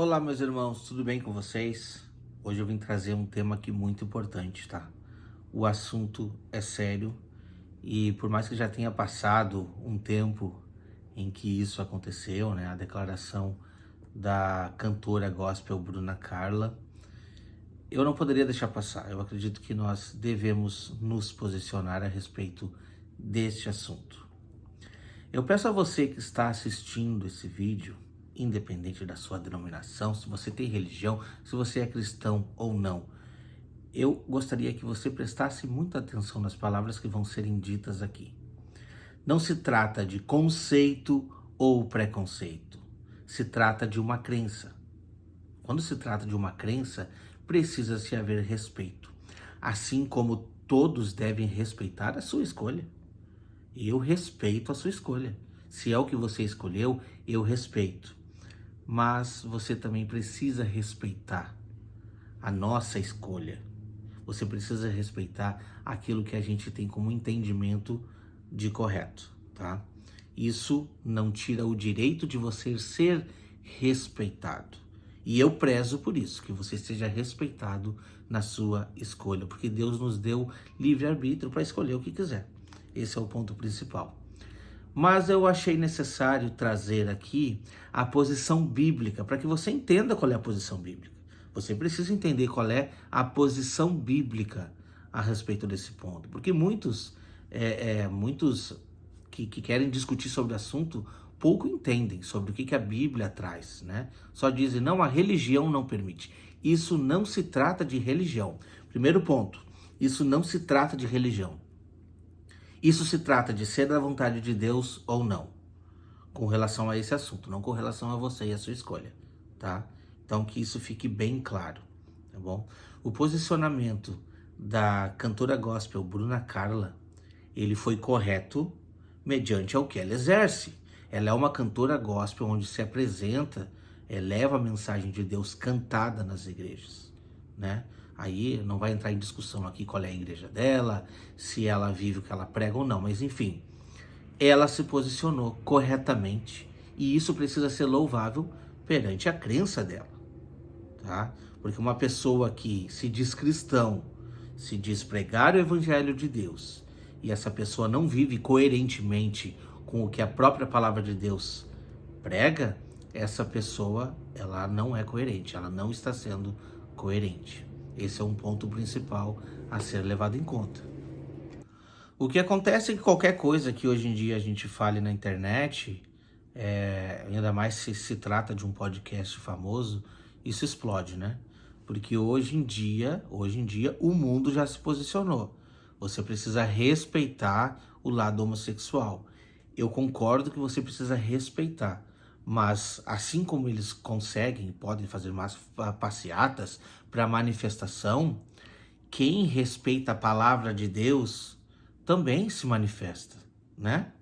Olá, meus irmãos, tudo bem com vocês? Hoje eu vim trazer um tema aqui muito importante, tá? O assunto é sério e por mais que já tenha passado um tempo em que isso aconteceu, né? A declaração da cantora gospel Bruna Carla, eu não poderia deixar passar. Eu acredito que nós devemos nos posicionar a respeito deste assunto. Eu peço a você que está assistindo esse vídeo, independente da sua denominação, se você tem religião, se você é cristão ou não, eu gostaria que você prestasse muita atenção nas palavras que vão serem ditas aqui. Não se trata de conceito ou preconceito, se trata de uma crença. Quando se trata de uma crença, precisa-se haver respeito, assim como todos devem respeitar a sua escolha. Eu respeito a sua escolha. Se é o que você escolheu, eu respeito. Mas você também precisa respeitar a nossa escolha. Você precisa respeitar aquilo que a gente tem como entendimento de correto, tá? Isso não tira o direito de você ser respeitado. E eu prezo por isso, que você seja respeitado na sua escolha, porque Deus nos deu livre-arbítrio para escolher o que quiser. Esse é o ponto principal. Mas eu achei necessário trazer aqui a posição bíblica, para que você entenda qual é a posição bíblica. Você precisa entender qual é a posição bíblica a respeito desse ponto. Porque muitos que querem discutir sobre o assunto pouco entendem sobre o que a Bíblia traz, né? Só dizem, não, a religião não permite. Isso não se trata de religião. Primeiro ponto, isso não se trata de religião. Isso se trata de ser da vontade de Deus ou não, com relação a esse assunto, não com relação a você e a sua escolha, tá? Então que isso fique bem claro, tá bom? O posicionamento da cantora gospel Bruna Carla, ele foi correto mediante ao que ela exerce. Ela é uma cantora gospel onde se apresenta, leva a mensagem de Deus cantada nas igrejas, né? Aí não vai entrar em discussão aqui qual é a igreja dela, se ela vive o que ela prega ou não, mas enfim, ela se posicionou corretamente e isso precisa ser louvável perante a crença dela, tá? Porque uma pessoa que se diz cristão, se diz pregar o evangelho de Deus e essa pessoa não vive coerentemente com o que a própria palavra de Deus prega, essa pessoa, ela não é coerente, ela não está sendo coerente. Esse é um ponto principal a ser levado em conta. O que acontece é que qualquer coisa que hoje em dia a gente fale na internet, ainda mais se se trata de um podcast famoso, isso explode, né? Porque hoje em dia, o mundo já se posicionou. Você precisa respeitar o lado homossexual. Eu concordo que você precisa respeitar, mas assim como eles conseguem, podem fazer mais passeatas para manifestação, quem respeita a palavra de Deus também se manifesta, né?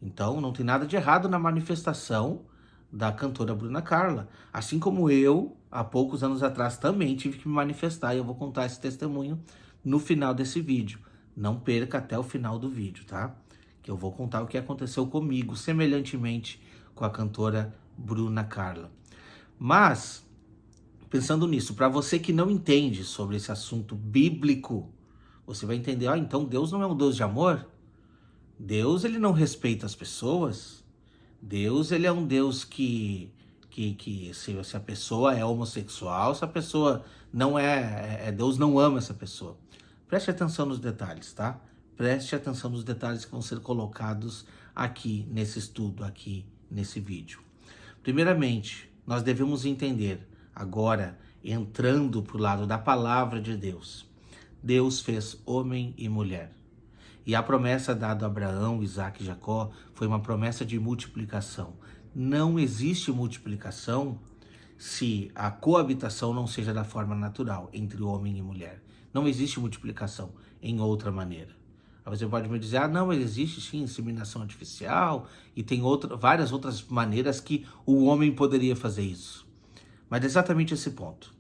Então não tem nada de errado na manifestação da cantora Bruna Carla. Assim como eu, há poucos anos atrás, também tive que me manifestar e eu vou contar esse testemunho no final desse vídeo. Não perca até o final do vídeo, tá? Que eu vou contar o que aconteceu comigo, semelhantemente com a cantora Bruna Carla. Mas, pensando nisso, para você que não entende sobre esse assunto bíblico, você vai entender, então Deus não é um Deus de amor? Deus, ele não respeita as pessoas? Deus, ele é um Deus que se a pessoa é homossexual, se a pessoa não Deus não ama essa pessoa. Preste atenção nos detalhes, tá? Preste atenção nos detalhes que vão ser colocados aqui nesse estudo, aqui nesse vídeo. Primeiramente, nós devemos entender, agora entrando para o lado da palavra de Deus, Deus fez homem e mulher. E a promessa dada a Abraão, Isaac e Jacó foi uma promessa de multiplicação. Não existe multiplicação se a coabitação não seja da forma natural entre homem e mulher. Não existe multiplicação em outra maneira. Você pode me dizer, não, existe sim inseminação artificial e tem várias outras maneiras que o homem poderia fazer isso. Mas é exatamente esse ponto.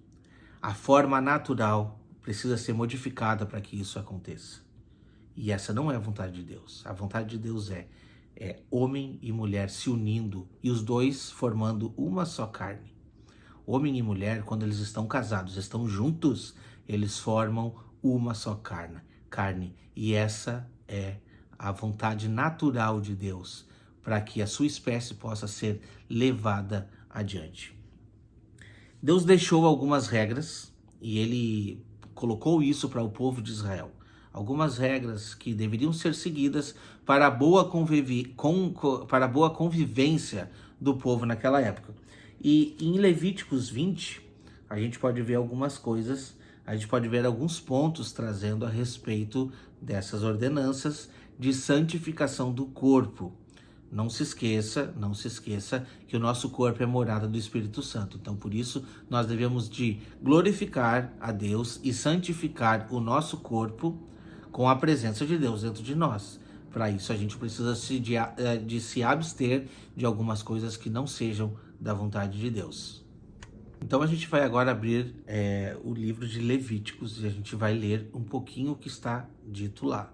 A forma natural precisa ser modificada para que isso aconteça. E essa não é a vontade de Deus. A vontade de Deus é homem e mulher se unindo e os dois formando uma só carne. Homem e mulher, quando eles estão casados, estão juntos, eles formam uma só carne. E essa é a vontade natural de Deus, para que a sua espécie possa ser levada adiante. Deus deixou algumas regras e ele colocou isso para o povo de Israel. Algumas regras que deveriam ser seguidas para a boa convivência do povo naquela época. E em Levíticos 20, a gente pode ver algumas coisas, a gente pode ver alguns pontos trazendo a respeito dessas ordenanças de santificação do corpo. Não se esqueça que o nosso corpo é morada do Espírito Santo. Então, por isso, nós devemos de glorificar a Deus e santificar o nosso corpo com a presença de Deus dentro de nós. Para isso, a gente precisa de se abster de algumas coisas que não sejam da vontade de Deus. Então, a gente vai agora abrir o livro de Levíticos e a gente vai ler um pouquinho o que está dito lá.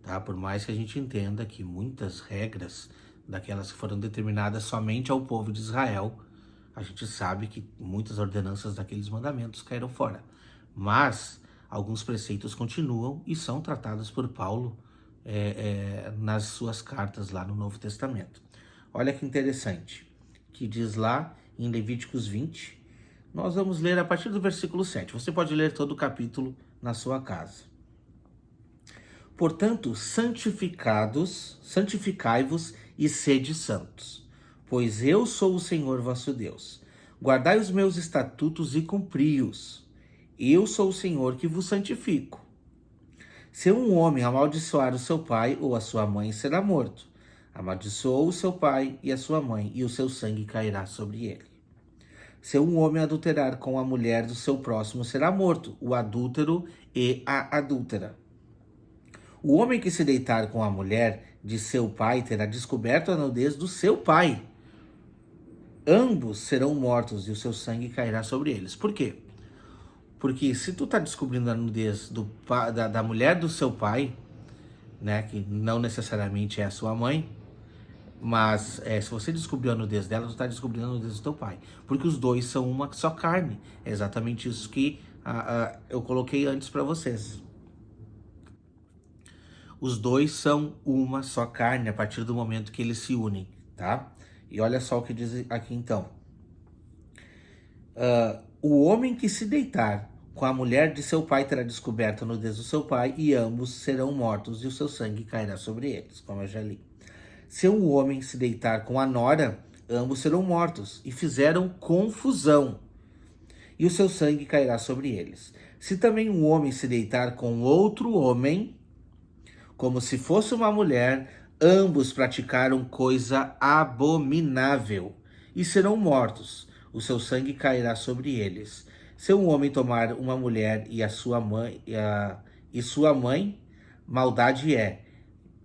Tá? Por mais que a gente entenda que muitas regras daquelas que foram determinadas somente ao povo de Israel, a gente sabe que muitas ordenanças daqueles mandamentos caíram fora. Mas alguns preceitos continuam e são tratados por Paulo nas suas cartas lá no Novo Testamento. Olha que interessante, que diz lá em Levíticos 20, nós vamos ler a partir do versículo 7. Você pode ler todo o capítulo na sua casa. Portanto, santificai-vos e sede santos, pois eu sou o Senhor vosso Deus. Guardai os meus estatutos e cumpri-os. Eu sou o Senhor que vos santifico. Se um homem amaldiçoar o seu pai ou a sua mãe, será morto. Amaldiçoou o seu pai e a sua mãe, e o seu sangue cairá sobre ele. Se um homem adulterar com a mulher do seu próximo, será morto, o adúltero e a adúltera. O homem que se deitar com a mulher de seu pai terá descoberto a nudez do seu pai. Ambos serão mortos e o seu sangue cairá sobre eles. Por quê? Porque se tu tá descobrindo a nudez da mulher do seu pai, né, que não necessariamente é a sua mãe, mas se você descobriu a nudez dela, tu tá descobrindo a nudez do teu pai. Porque os dois são uma só carne. É exatamente isso que eu coloquei antes para vocês. Os dois são uma só carne a partir do momento que eles se unem, tá? E olha só o que diz aqui então. O homem que se deitar com a mulher de seu pai terá descoberto a nudez do seu pai e ambos serão mortos e o seu sangue cairá sobre eles, como eu já li. Se um homem se deitar com a nora, ambos serão mortos e fizeram confusão e o seu sangue cairá sobre eles. Se também um homem se deitar com outro homem, como se fosse uma mulher, ambos praticaram coisa abominável e serão mortos. O seu sangue cairá sobre eles. Se um homem tomar uma mulher e a sua mãe, maldade é.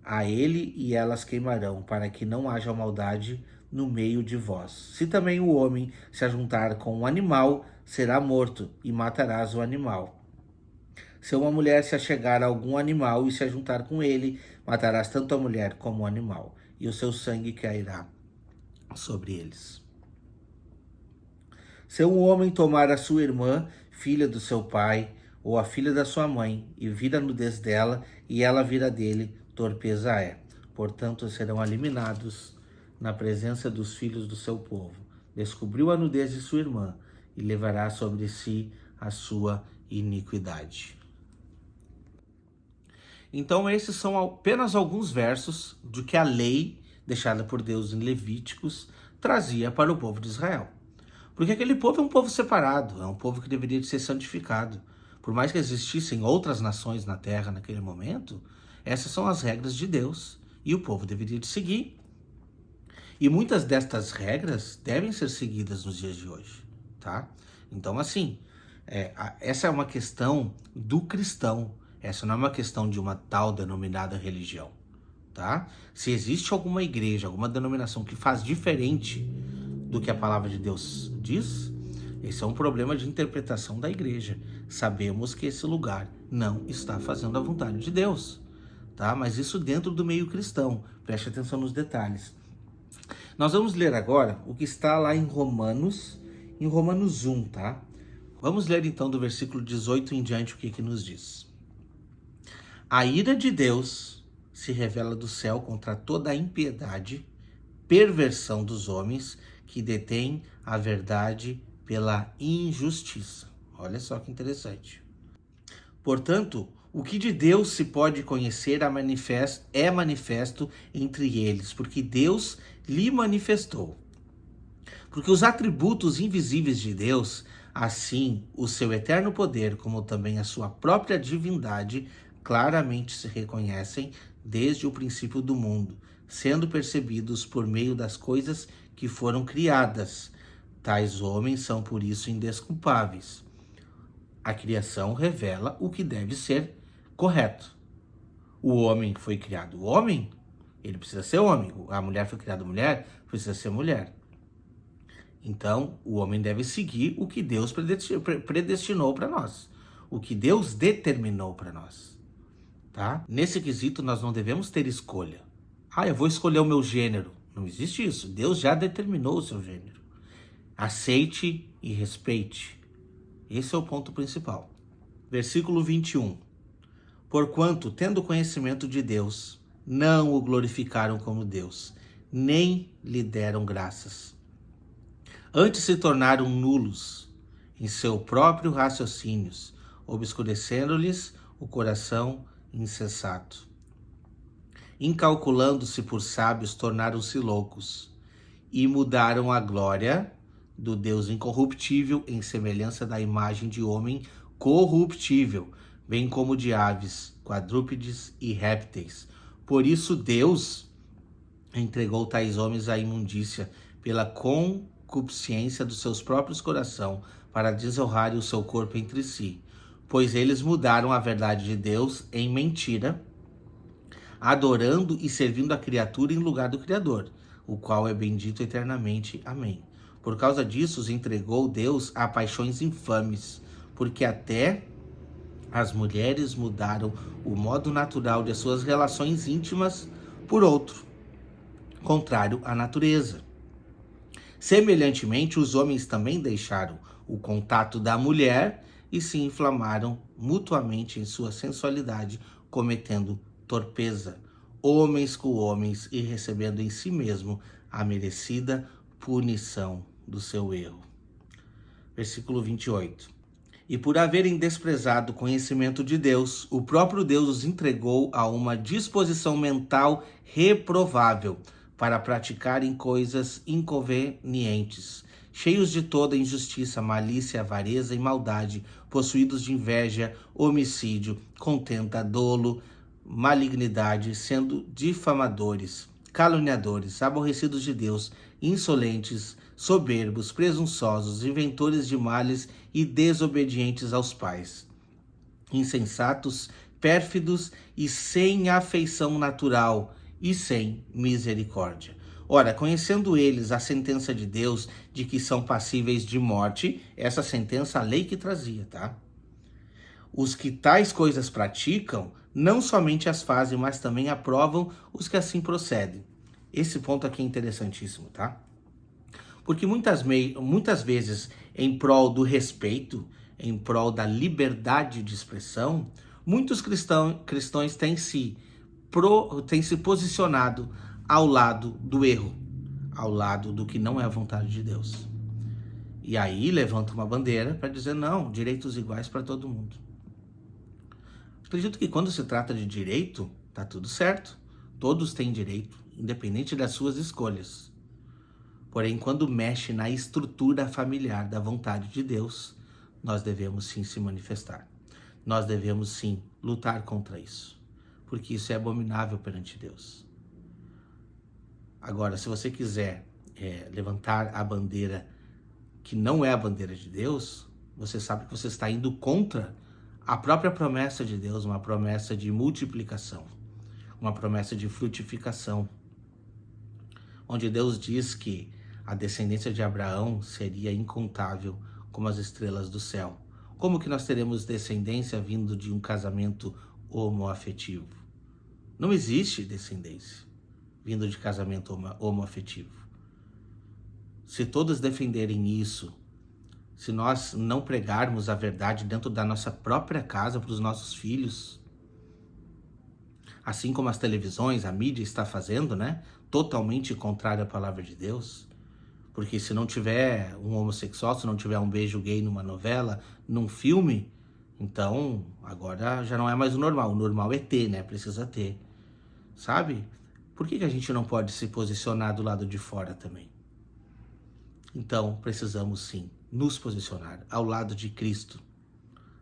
A ele e elas queimarão, para que não haja maldade no meio de vós. Se também o homem se ajuntar com um animal, será morto e matarás o animal. Se uma mulher se achegar a algum animal e se ajuntar com ele, matarás tanto a mulher como o animal, e o seu sangue cairá sobre eles. Se um homem tomar a sua irmã, filha do seu pai, ou a filha da sua mãe, e vir a nudez dela, e ela vir a dele, torpeza é. Portanto, serão eliminados na presença dos filhos do seu povo. Descobriu a nudez de sua irmã, e levará sobre si a sua iniquidade. Então, esses são apenas alguns versos do que a lei deixada por Deus em Levíticos trazia para o povo de Israel. Porque aquele povo é um povo separado, é um povo que deveria ser santificado. Por mais que existissem outras nações na terra naquele momento, essas são as regras de Deus e o povo deveria de seguir. E muitas destas regras devem ser seguidas nos dias de hoje, tá? Então, assim, essa é uma questão do cristão. Essa não é uma questão de uma tal denominada religião, tá? Se existe alguma igreja, alguma denominação que faz diferente do que a palavra de Deus diz, esse é um problema de interpretação da igreja. Sabemos que esse lugar não está fazendo a vontade de Deus, tá? Mas isso dentro do meio cristão. Preste atenção nos detalhes. Nós vamos ler agora o que está lá em Romanos, em Romanos 1, tá? Vamos ler então do versículo 18 em diante o que nos diz. A ira de Deus se revela do céu contra toda a impiedade, perversão dos homens que detêm a verdade pela injustiça. Olha só que interessante. Portanto, o que de Deus se pode conhecer é manifesto entre eles, porque Deus lhe manifestou. Porque os atributos invisíveis de Deus, assim o seu eterno poder, como também a sua própria divindade, claramente se reconhecem desde o princípio do mundo, sendo percebidos por meio das coisas que foram criadas. Tais homens são por isso indesculpáveis. A criação revela o que deve ser correto. O homem foi criado homem, ele precisa ser homem. A mulher foi criada mulher, precisa ser mulher. Então, o homem deve seguir o que Deus predestinou para nós, o que Deus determinou para nós, tá? Nesse quesito, nós não devemos ter escolha. Eu vou escolher o meu gênero. Não existe isso. Deus já determinou o seu gênero. Aceite e respeite. Esse é o ponto principal. Versículo 21. Porquanto, tendo conhecimento de Deus, não o glorificaram como Deus, nem lhe deram graças. Antes se tornaram nulos em seu próprio raciocínios, obscurecendo-lhes o coração insensato. Incalculando-se por sábios, tornaram-se loucos e mudaram a glória do Deus incorruptível em semelhança da imagem de homem corruptível, bem como de aves, quadrúpedes e répteis. Por isso Deus entregou tais homens à imundícia pela concupiscência dos seus próprios corações, para desonrarem o seu corpo entre si, pois eles mudaram a verdade de Deus em mentira, adorando e servindo a criatura em lugar do Criador, o qual é bendito eternamente. Amém. Por causa disso, os entregou Deus a paixões infames, porque até as mulheres mudaram o modo natural de suas relações íntimas por outro, contrário à natureza. Semelhantemente, os homens também deixaram o contato da mulher e se inflamaram mutuamente em sua sensualidade, cometendo torpeza, homens com homens, e recebendo em si mesmo a merecida punição do seu erro. Versículo 28. E por haverem desprezado o conhecimento de Deus, o próprio Deus os entregou a uma disposição mental reprovável, para praticarem coisas inconvenientes, cheios de toda injustiça, malícia, avareza e maldade, possuídos de inveja, homicídio, contenda, dolo, malignidade, sendo difamadores, caluniadores, aborrecidos de Deus, insolentes, soberbos, presunçosos, inventores de males e desobedientes aos pais, insensatos, pérfidos e sem afeição natural, e sem misericórdia. Ora, conhecendo eles a sentença de Deus de que são passíveis de morte, essa sentença a lei que trazia, tá? Os que tais coisas praticam, não somente as fazem, mas também aprovam os que assim procedem. Esse ponto aqui é interessantíssimo, tá? Porque muitas vezes, em prol do respeito, em prol da liberdade de expressão, muitos cristãos têm se posicionado ao lado do erro, ao lado do que não é a vontade de Deus. E aí levanta uma bandeira para dizer, não, direitos iguais para todo mundo. Acredito que quando se trata de direito, tá tudo certo. Todos têm direito, independente das suas escolhas. Porém, quando mexe na estrutura familiar da vontade de Deus, nós devemos sim se manifestar. Nós devemos sim lutar contra isso, porque isso é abominável perante Deus. Agora, se você quiser levantar a bandeira que não é a bandeira de Deus, você sabe que você está indo contra a própria promessa de Deus, uma promessa de multiplicação, uma promessa de frutificação, onde Deus diz que a descendência de Abraão seria incontável como as estrelas do céu. Como que nós teremos descendência vindo de um casamento homoafetivo? Não existe descendência vindo de casamento homoafetivo. Se todos defenderem isso se nós não pregarmos a verdade dentro da nossa própria casa para os nossos filhos, assim como as televisões, a mídia está fazendo, né? Totalmente contrário à palavra de Deus. Porque se não tiver um homossexual, se não tiver um beijo gay numa novela, num filme, então agora já não é mais o normal. O normal é ter, né? Precisa ter. Sabe? Por que a gente não pode se posicionar do lado de fora também? Então, precisamos sim nos posicionar ao lado de Cristo.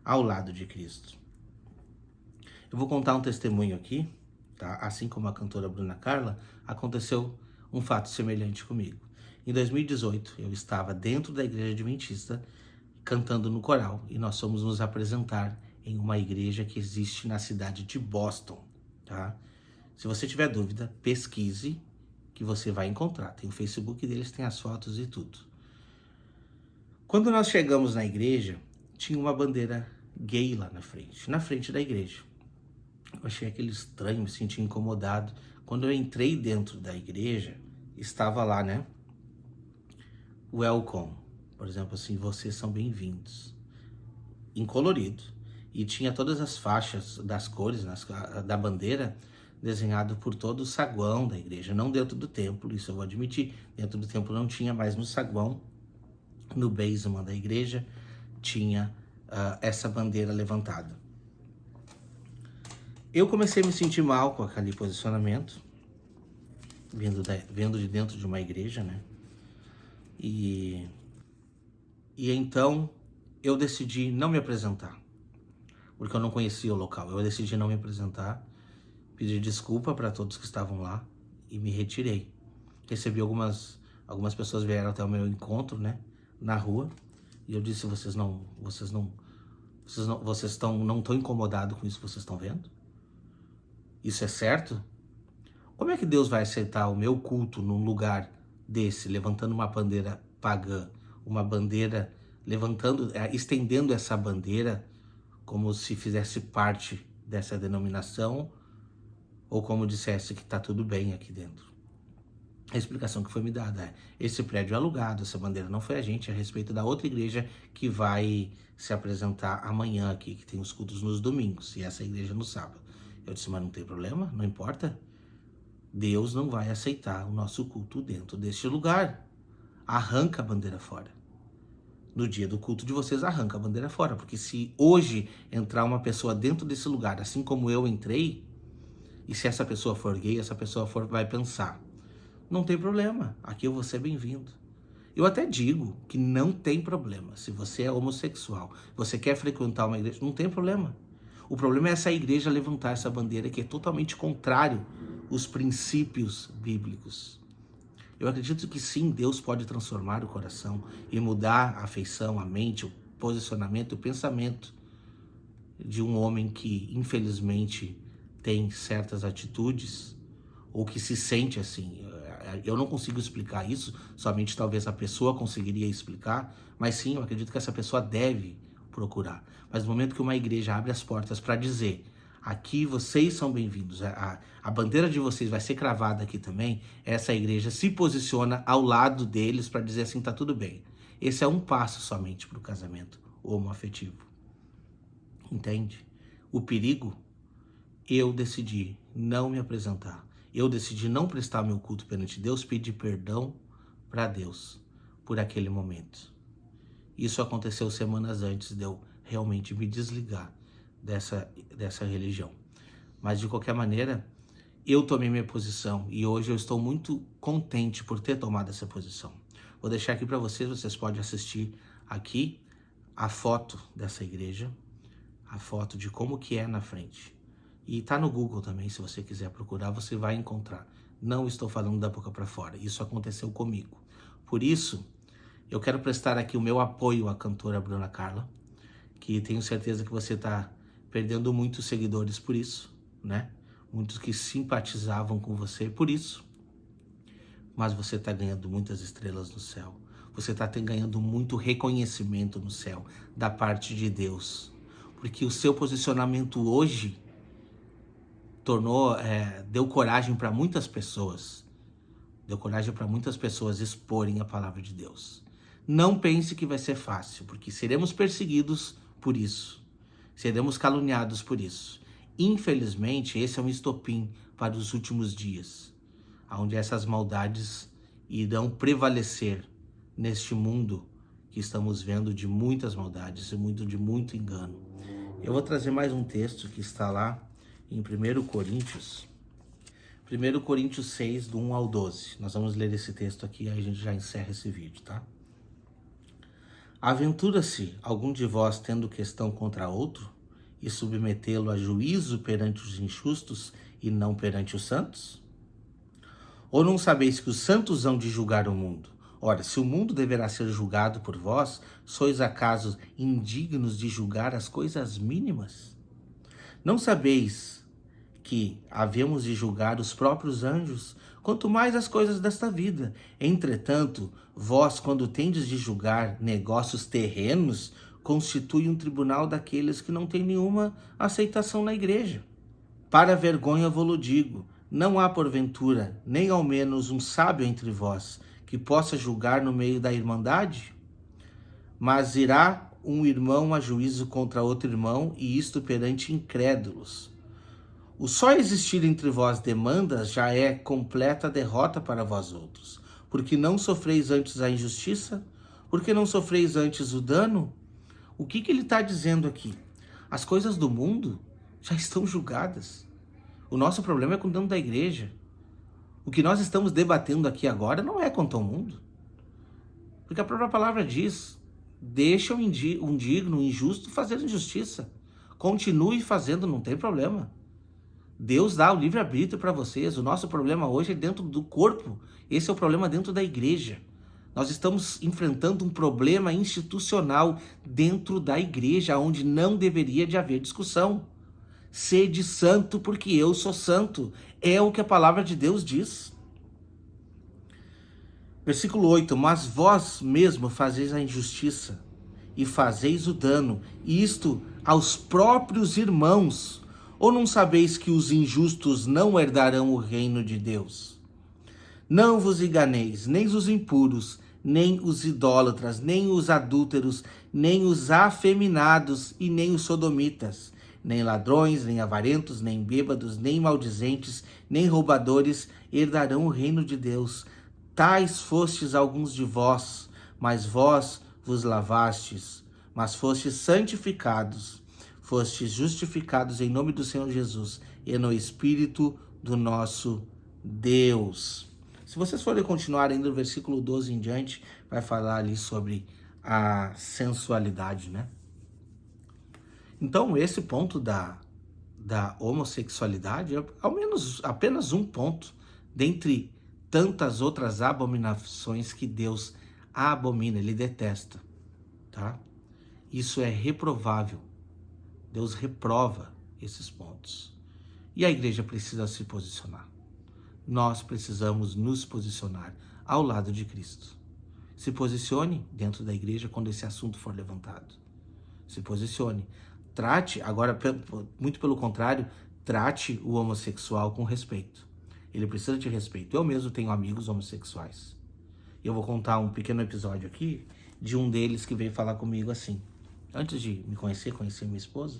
Ao lado de Cristo. Eu vou contar um testemunho aqui, tá? Assim como a cantora Bruna Carla, aconteceu um fato semelhante comigo. Em 2018, eu estava dentro da igreja adventista, cantando no coral, e nós fomos nos apresentar em uma igreja que existe na cidade de Boston, tá? Se você tiver dúvida, pesquise, que você vai encontrar. Tem o Facebook deles, tem as fotos e tudo. Quando nós chegamos na igreja, tinha uma bandeira gay lá na frente da igreja. Eu achei aquele estranho, me senti incomodado. Quando eu entrei dentro da igreja, estava lá, né? Welcome, por exemplo, assim, vocês são bem-vindos, em colorido. E tinha todas as faixas das cores da bandeira desenhado por todo o saguão da igreja, não dentro do templo, isso eu vou admitir. Dentro do templo não tinha, mas no saguão, no basement da igreja, tinha essa bandeira levantada. Eu comecei a me sentir mal com aquele posicionamento, vendo de dentro de uma igreja, né? E então eu decidi não me apresentar, porque eu não conhecia o local. Eu decidi não me apresentar, pedi desculpa para todos que estavam lá e me retirei. Recebi algumas pessoas vieram até o meu encontro, né, na rua, e eu disse: vocês não estão incomodados com isso que vocês estão vendo? Isso é certo? Como é que Deus vai aceitar o meu culto num lugar desse, levantando uma bandeira pagã, uma bandeira estendendo essa bandeira como se fizesse parte dessa denominação, ou como dissesse que está tudo bem aqui dentro? A explicação que foi me dada é: esse prédio é alugado, essa bandeira não foi a gente, é a respeito da outra igreja que vai se apresentar amanhã aqui, que tem os cultos nos domingos, e essa igreja no sábado. Eu disse: mas não tem problema, não importa. Deus não vai aceitar o nosso culto dentro deste lugar. Arranca a bandeira fora. No dia do culto de vocês, arranca a bandeira fora. Porque se hoje entrar uma pessoa dentro desse lugar, assim como eu entrei, e se essa pessoa for gay, essa pessoa vai pensar: não tem problema, aqui eu vou ser bem-vindo. Eu até digo que não tem problema. Se você é homossexual, você quer frequentar uma igreja, não tem problema. O problema é essa igreja levantar essa bandeira que é totalmente contrário aos princípios bíblicos. Eu acredito que sim, Deus pode transformar o coração e mudar a afeição, a mente, o posicionamento, o pensamento de um homem que, infelizmente, tem certas atitudes ou que se sente assim. Eu não consigo explicar isso, somente talvez a pessoa conseguiria explicar, mas sim, eu acredito que essa pessoa deve procurar. Mas no momento que uma igreja abre as portas para dizer: aqui vocês são bem-vindos, a bandeira de vocês vai ser cravada aqui também, essa igreja se posiciona ao lado deles para dizer assim: tá tudo bem. Esse é um passo somente para o casamento homoafetivo. Entende? O perigo, eu decidi não me apresentar. Eu decidi não prestar meu culto perante Deus, pedir perdão para Deus por aquele momento. Isso aconteceu semanas antes de eu realmente me desligar dessa religião. Mas de qualquer maneira, eu tomei minha posição e hoje eu estou muito contente por ter tomado essa posição. Vou deixar aqui para vocês podem assistir aqui a foto dessa igreja, a foto de como que é na frente. E tá no Google também, se você quiser procurar, você vai encontrar. Não estou falando da boca para fora, isso aconteceu comigo. Por isso, eu quero prestar aqui o meu apoio à cantora Bruna Carla, que tenho certeza que você está perdendo muitos seguidores por isso, né? Muitos que simpatizavam com você por isso. Mas você está ganhando muitas estrelas no céu. Você está ganhando muito reconhecimento no céu da parte de Deus. Porque o seu posicionamento hoje deu coragem para muitas pessoas. Deu coragem para muitas pessoas exporem a palavra de Deus. Não pense que vai ser fácil, porque seremos perseguidos por isso. Seremos caluniados por isso. Infelizmente, esse é um estopim para os últimos dias, onde essas maldades irão prevalecer neste mundo que estamos vendo de muitas maldades e de muito engano. Eu vou trazer mais um texto que está lá em 1 Coríntios. 1 Coríntios 6, do 1 ao 12. Nós vamos ler esse texto aqui e aí a gente já encerra esse vídeo, tá? Aventura-se algum de vós tendo questão contra outro e submetê-lo a juízo perante os injustos e não perante os santos? Ou não sabeis que os santos hão de julgar o mundo? Ora, se o mundo deverá ser julgado por vós, sois acaso indignos de julgar as coisas mínimas? Não sabeis que havemos de julgar os próprios anjos, quanto mais as coisas desta vida? Entretanto, vós, quando tendes de julgar negócios terrenos, constitui um tribunal daqueles que não têm nenhuma aceitação na igreja. Para vergonha vou-lo digo, não há porventura, nem ao menos um sábio entre vós, que possa julgar no meio da irmandade? Mas irá um irmão a juízo contra outro irmão, e isto perante incrédulos. O só existir entre vós demandas já é completa derrota para vós outros. Porque não sofreis antes a injustiça? Porque não sofreis antes o dano? O que ele está dizendo aqui? As coisas do mundo já estão julgadas. O nosso problema é com dentro da igreja. O que nós estamos debatendo aqui agora não é contra o mundo. Porque a própria palavra diz, deixa um indigno, um injusto fazer injustiça. Continue fazendo, não tem problema. Deus dá o livre-arbítrio para vocês. O nosso problema hoje é dentro do corpo. Esse é o problema dentro da igreja. Nós estamos enfrentando um problema institucional dentro da igreja, onde não deveria de haver discussão. Sede santo, porque eu sou santo. É o que a palavra de Deus diz. Versículo 8. Mas vós mesmo fazeis a injustiça e fazeis o dano, isto aos próprios irmãos. Ou não sabeis que os injustos não herdarão o reino de Deus? Não vos enganeis, nem os impuros, nem os idólatras, nem os adúlteros, nem os afeminados e nem os sodomitas, nem ladrões, nem avarentos, nem bêbados, nem maldizentes, nem roubadores herdarão o reino de Deus. Tais fostes alguns de vós, mas vós vos lavastes, mas fostes santificados, fostes justificados em nome do Senhor Jesus e no Espírito do nosso Deus. Se vocês forem continuar ainda no versículo 12 em diante, vai falar ali sobre a sensualidade, né? Então, esse ponto da homossexualidade é ao menos apenas um ponto, dentre tantas outras abominações que Deus abomina, ele detesta, tá? Isso é reprovável. Deus reprova esses pontos. E a igreja precisa se posicionar. Nós precisamos nos posicionar ao lado de Cristo. Se posicione dentro da igreja quando esse assunto for levantado. Se posicione. Trate, agora, muito pelo contrário, trate o homossexual com respeito. Ele precisa de respeito. Eu mesmo tenho amigos homossexuais. Eu vou contar um pequeno episódio aqui de um deles que veio falar comigo assim. Antes de me conhecer minha esposa,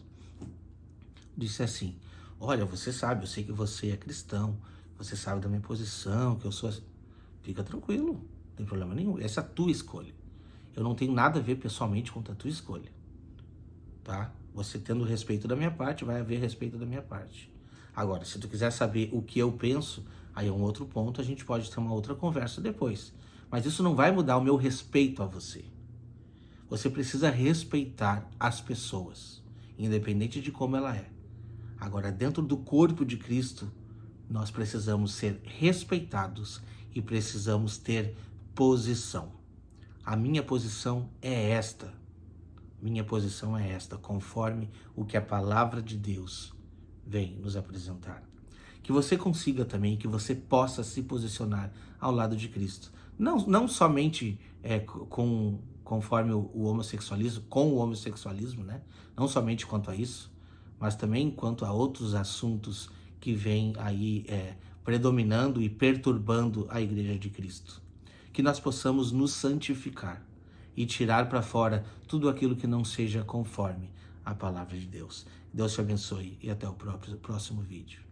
disse assim, olha, você sabe, eu sei que você é cristão, você sabe da minha posição, que eu sou assim. Fica tranquilo, não tem problema nenhum, essa é a tua escolha. Eu não tenho nada a ver pessoalmente com a tua escolha, tá? Você tendo respeito da minha parte, vai haver respeito da minha parte. Agora, se tu quiser saber o que eu penso, aí é um outro ponto, a gente pode ter uma outra conversa depois. Mas isso não vai mudar o meu respeito a você. Você precisa respeitar as pessoas, independente de como ela é. Agora, dentro do corpo de Cristo, nós precisamos ser respeitados e precisamos ter posição. A minha posição é esta. Minha posição é esta, conforme o que a palavra de Deus vem nos apresentar. Que você consiga também, que você possa se posicionar ao lado de Cristo. Não somente conforme o homossexualismo, com o homossexualismo, né? Não somente quanto a isso, mas também quanto a outros assuntos que vêm aí predominando e perturbando a Igreja de Cristo. Que nós possamos nos santificar. e tirar para fora tudo aquilo que não seja conforme a palavra de Deus. Deus te abençoe e até o próximo vídeo.